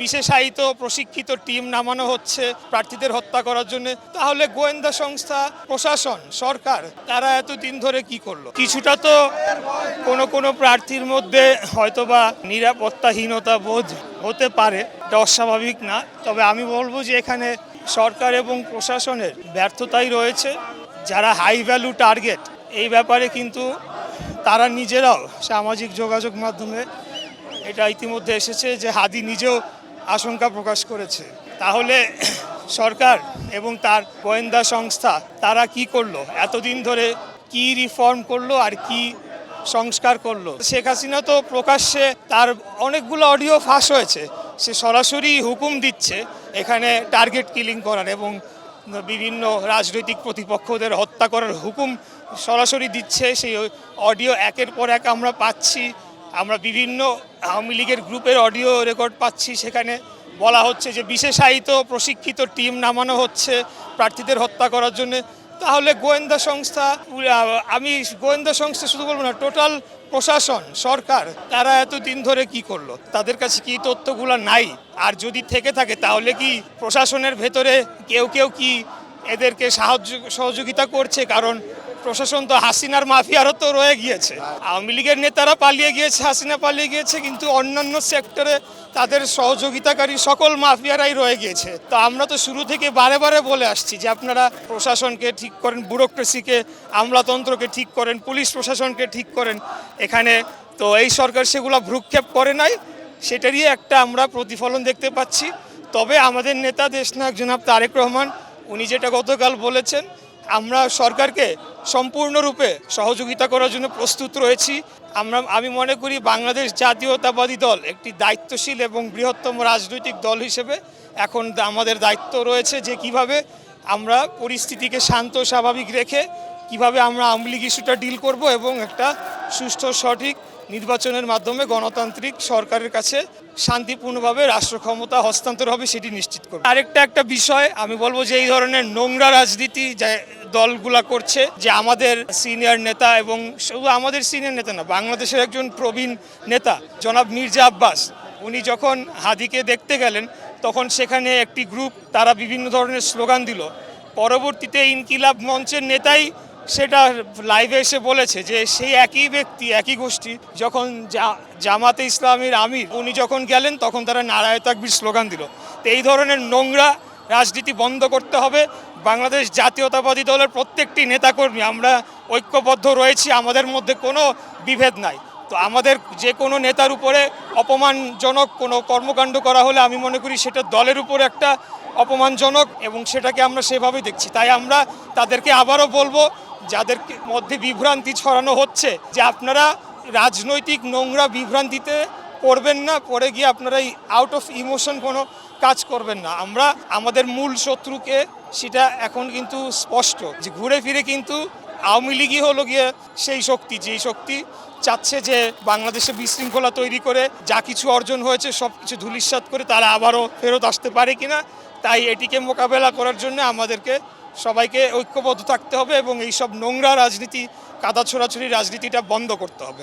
বিশেষায়িত প্রশিক্ষিত টিম নামানো হচ্ছে প্রার্থীদের হত্যা করার জন্য, তাহলে গোয়েন্দা সংস্থা, প্রশাসন, সরকার তারা এতদিন ধরে কি করলো? কিছুটা তো কোনো প্রার্থীর মধ্যে হয়তোবা নিরাপত্তাহীনতা বোধ হতে পারে, এটা অস্বাভাবিক না। তবে আমি বলবো যে এখানে সরকার এবং প্রশাসনের ব্যর্থতাই রয়েছে। যারা হাই ভ্যালু টার্গেট, এই ব্যাপারে কিন্তু তারা নিজেরাও সামাজিক যোগাযোগ মাধ্যমে এটা ইতিমধ্যে এসেছে যে হাদি নিজেও আশঙ্কা প্রকাশ করেছে। তাহলে সরকার এবং তার গোয়েন্দা সংস্থা তারা কি করলো? এতদিন ধরে কি রিফর্ম করলো আর কি সংস্কার করলো? শেখ হাসিনা তো প্রকাশ্যে তার অনেকগুলো অডিও ফাঁস হয়েছে, সে সরাসরি হুকুম দিচ্ছে এখানে টার্গেট কিলিং করার এবং বিভিন্ন রাজনৈতিক প্রতিপক্ষদের হত্যা করার হুকুম সরাসরি দিচ্ছে। সেই অডিও একের পর এক আমরা পাচ্ছি। আমরা বিভিন্ন আওয়ামী লীগের গ্রুপের অডিও রেকর্ড পাচ্ছি, সেখানে বলা হচ্ছে যে বিশেষায়িত প্রশিক্ষিত টিম নামানো হচ্ছে প্রার্থীদের হত্যা করার জন্য। তাহলে গোয়েন্দা সংস্থা, আমি গোয়েন্দা সংস্থা শুধু বলবো না, টোটাল প্রশাসন, সরকার তারা এতদিন ধরে কি করলো? তাদের কাছে কি তথ্যগুলো নাই? আর যদি থেকে থাকে তাহলে কি প্রশাসনের ভেতরে কেউ কি এদেরকে সহযোগিতা করছে? কারণ প্রশাসন তো হাসিনার মাফিয়ারও তো রয়ে গিয়েছে, আওয়ামী লীগের নেতারা পালিয়ে গিয়েছে, হাসিনা পালিয়ে গিয়েছে, কিন্তু অন্যান্য সেক্টরে তাদের সহযোগিতাকারী সকল মাফিয়ারাই রয়ে গিয়েছে। তো আমরা তো শুরু থেকে বারে বারে বলে আসছি যে আপনারা প্রশাসনকে ঠিক করেন, ব্যুরোক্রেসিকে, আমলাতন্ত্রকে ঠিক করেন, পুলিশ প্রশাসনকে ঠিক করেন। এখানে তো এই সরকার সেগুলো ভ্রুক্ষেপ করে নাই, সেটারই একটা আমরা প্রতিফলন দেখতে পাচ্ছি। তবে আমাদের নেতা দেশনায়ক জনাব তারেক রহমান উনি যেটা গতকাল বলেছেন, আমরা সরকারকে সম্পূর্ণরূপে সহযোগিতা করার জন্য প্রস্তুত রয়েছি। আমি মনে করি বাংলাদেশ জাতীয়তাবাদী দল একটি দায়িত্বশীল এবং বৃহত্তম রাজনৈতিক দল হিসেবে এখন আমাদের দায়িত্ব রয়েছে যে কিভাবে আমরা পরিস্থিতিকে শান্ত স্বাভাবিক রেখে কিভাবে আমরা আওয়ামী লীগ ইস্যুটা ডিল করব এবং একটা সুষ্ঠু সঠিক নির্বাচনের মাধ্যমে গণতান্ত্রিক সরকারের কাছে শান্তিপূর্ণভাবে রাষ্ট্র ক্ষমতা হস্তান্তর হবে সেটি নিশ্চিত করবে। আরেকটা বিষয় আমি বলবো যে এই ধরনের নোংরা রাজনীতি যে দলগুলা করছে, যে আমাদের সিনিয়র নেতা এবং শুধু আমাদের সিনিয়র নেতা না, বাংলাদেশের একজন প্রবীণ নেতা জনাব মির্জা আব্বাস, উনি যখন হাদিকে দেখতে গেলেন তখন সেখানে একটি গ্রুপ তারা বিভিন্ন ধরনের স্লোগান দিল। পরবর্তীতে ইনকিলাব মঞ্চের নেতাই সেটা লাইভে এসে বলেছে যে সেই একই ব্যক্তি, একই গোষ্ঠী যখন জামাতে ইসলামীর আমির উনি যখন গেলেন তখন তারা নারায়ে তাকবীর স্লোগান দিল। তো এই ধরনের নোংরা রাজনীতি বন্ধ করতে হবে। বাংলাদেশ জাতীয়তাবাদী দলের প্রত্যেকটি নেতাকর্মী আমরা ঐক্যবদ্ধ রয়েছি, আমাদের মধ্যে কোনো বিভেদ নাই। তো আমাদের যে কোনো নেতার উপরে অপমানজনক কোনো কর্মকাণ্ড করা হলে আমি মনে করি সেটা দলের উপরে একটা অপমানজনক এবং সেটাকে আমরা সেভাবেই দেখছি। তাই আমরা তাদেরকে আবারও বলবো, যাদের মধ্যে বিভ্রান্তি ছড়ানো হচ্ছে, যে আপনারা রাজনৈতিক নোংরা বিভ্রান্তিতে পড়বেন না, পড়ে গিয়ে আপনারা আউট অফ ইমোশন কোনো কাজ করবেন না। আমরা আমাদের মূল শত্রুকে সেটা এখন কিন্তু স্পষ্ট যে ঘুরে ফিরে কিন্তু আওয়ামী লীগই হলো গিয়ে সেই শক্তি, যেই শক্তি চাচ্ছে যে বাংলাদেশে বিশৃঙ্খলা তৈরি করে যা কিছু অর্জন হয়েছে সব কিছু ধূলিসাৎ করে তারা আবারও ফেরত আসতে পারে কিনা। তাই এটিকে মোকাবেলা করার জন্য আমাদেরকে সবাইকে ঐক্যবদ্ধ থাকতে হবে এবং এইসব নোংরা রাজনীতি, কাদা ছোড়াছড়ি রাজনীতিটা বন্ধ করতে হবে।